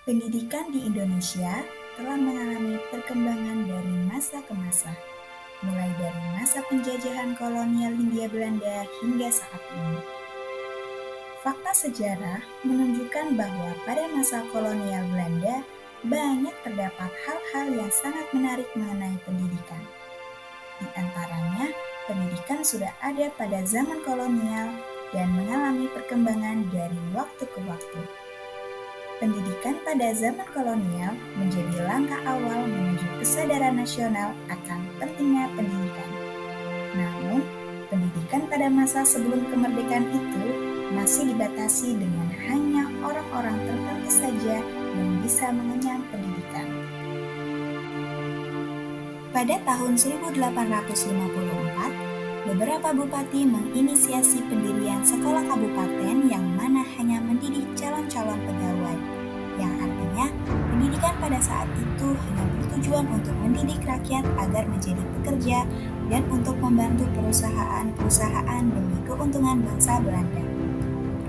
Pendidikan di Indonesia telah mengalami perkembangan dari masa ke masa, mulai dari masa penjajahan kolonial Hindia Belanda hingga saat ini. Fakta sejarah menunjukkan bahwa pada masa kolonial Belanda, banyak terdapat hal-hal yang sangat menarik mengenai pendidikan. Di antaranya, pendidikan sudah ada pada zaman kolonial dan mengalami perkembangan dari waktu ke waktu. Pendidikan pada zaman kolonial menjadi langkah awal menuju kesadaran nasional akan pentingnya pendidikan. Namun, pendidikan pada masa sebelum kemerdekaan itu masih dibatasi dengan hanya orang-orang tertentu saja yang bisa mengenyam pendidikan. Pada tahun 1854, beberapa bupati menginisiasi pendirian sekolah kabupaten yang mana hanya mendidik calon-calon pegawai, yang artinya pendidikan pada saat itu hanya bertujuan untuk mendidik rakyat agar menjadi pekerja dan untuk membantu perusahaan-perusahaan demi keuntungan bangsa Belanda.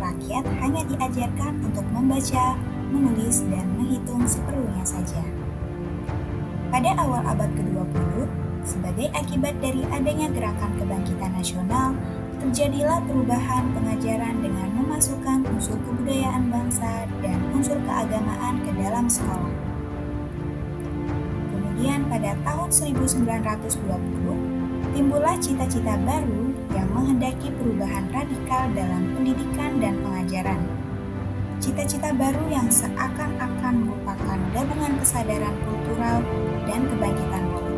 Rakyat hanya diajarkan untuk membaca, menulis, dan menghitung seperlunya saja. Pada awal abad ke-20, sebagai akibat dari adanya gerakan kebangkitan nasional, terjadilah perubahan pengajaran dengan memasukkan unsur kebudayaan bangsa dan unsur keagamaan ke dalam sekolah. Kemudian pada tahun 1920, timbullah cita-cita baru yang menghendaki perubahan radikal dalam pendidikan dan pengajaran. Cita-cita baru yang seakan-akan merupakan gabungan kesadaran kultural dan kebangkitan politik.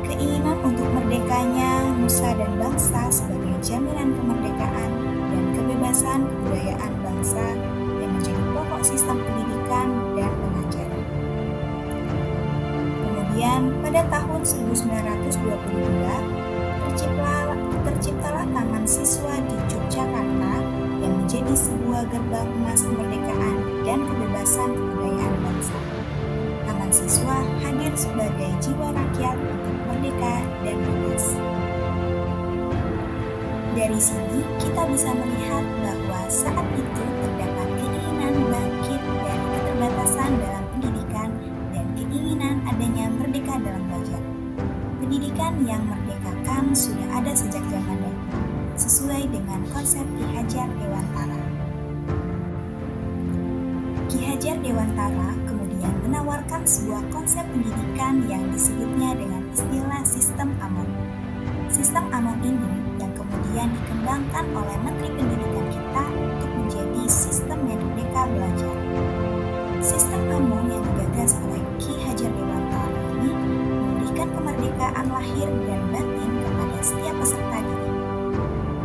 Keinginan untuk merdekanya nusa dan bangsa sebagai jaminan kemerdekaan dan kebebasan kebudayaan bangsa yang menjadi pokok sistem pendidikan dan pengajaran. Kemudian pada tahun 1922 terciptalah Taman Siswa di Yogyakarta yang menjadi sebuah gerbang emas kemerdekaan dan kebebasan kebudayaan bangsa. Taman Siswa hadir sebagai jiwa rakyat untuk merdeka dan bebas. Dari sini kita bisa melihat bahwa saat itu terdapat keinginan bangkit dari keterbatasan dalam pendidikan dan keinginan adanya merdeka dalam belajar. Pendidikan yang merdekakan sudah ada sejak zaman dahulu, sesuai dengan konsep Ki Hajar Dewantara. Ki Hajar Dewantara kemudian menawarkan sebuah konsep pendidikan yang disebutnya dengan istilah sistem Among. Sistem Among ini yang kemudian dikembangkan oleh Menteri Pendidikan kita untuk menjadi sistem merdeka belajar. Sistem Among yang digagas oleh Ki Hajar Dewantara ini memberikan kemerdekaan lahir dan batin kepada setiap peserta didik.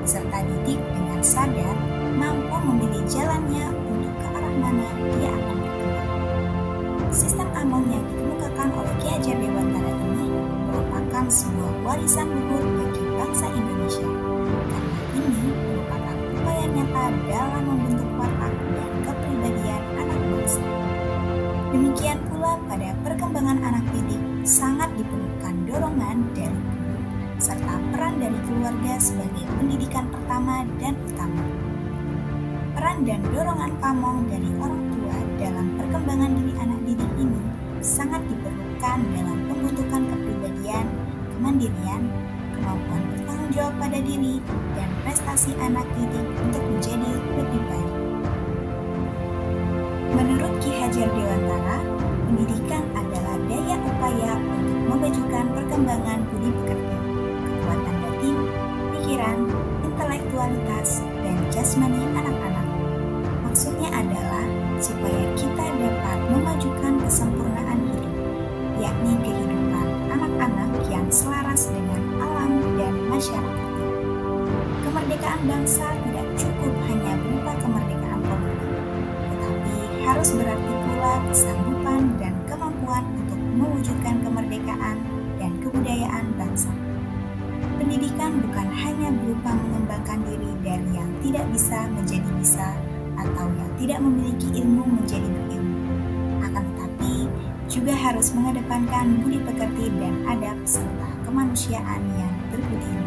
Peserta didik dengan sadar mampu memilih jalannya untuk ke arah mana dia akan berkembang. Sistem Among yang dikemukakan oleh Ki Hajar Dewantara ini merupakan sebuah warisan luhur bagi bangsa Indonesia, karena ini merupakan upaya nyata dalam membentuk watak dan kepribadian anak bangsa. Demikian pula pada perkembangan anak didik sangat diperlukan dorongan dari guru serta peran dari keluarga sebagai pendidikan pertama dan utama. Peran dan dorongan pamong dari orang tua dalam perkembangan diri anak didik ini sangat diperlukan dalam pembentukan kepribadian, kemandirian, kemampuan bertanggung jawab pada diri, dan prestasi anak didik untuk menjadi lebih baik. Menurut Ki Hajar Dewantara, pendidikan adalah daya upaya untuk memajukan perkembangan budi pekerti, kekuatan batin, pikiran, intelektualitas, dan jasmani anak-anak. Maksudnya adalah supaya kita dapat memajukan kesempurnaan hidup, yakni kehidupan anak-anak yang selaras dengan alam dan masyarakat. Kemerdekaan bangsa tidak cukup hanya berupa kemerdekaan politik, tetapi harus berarti pula kesanggupan dan kemampuan untuk mewujudkan kemerdekaan dan kebudayaan bangsa. Pendidikan bukan hanya berupa mengembangkan diri dari yang tidak bisa menjadi bisa atau yang tidak memiliki ilmu menjadi berilmu, akan tetapi juga harus mengedepankan budi pekerti dan adab serta kemanusiaan yang berbudi.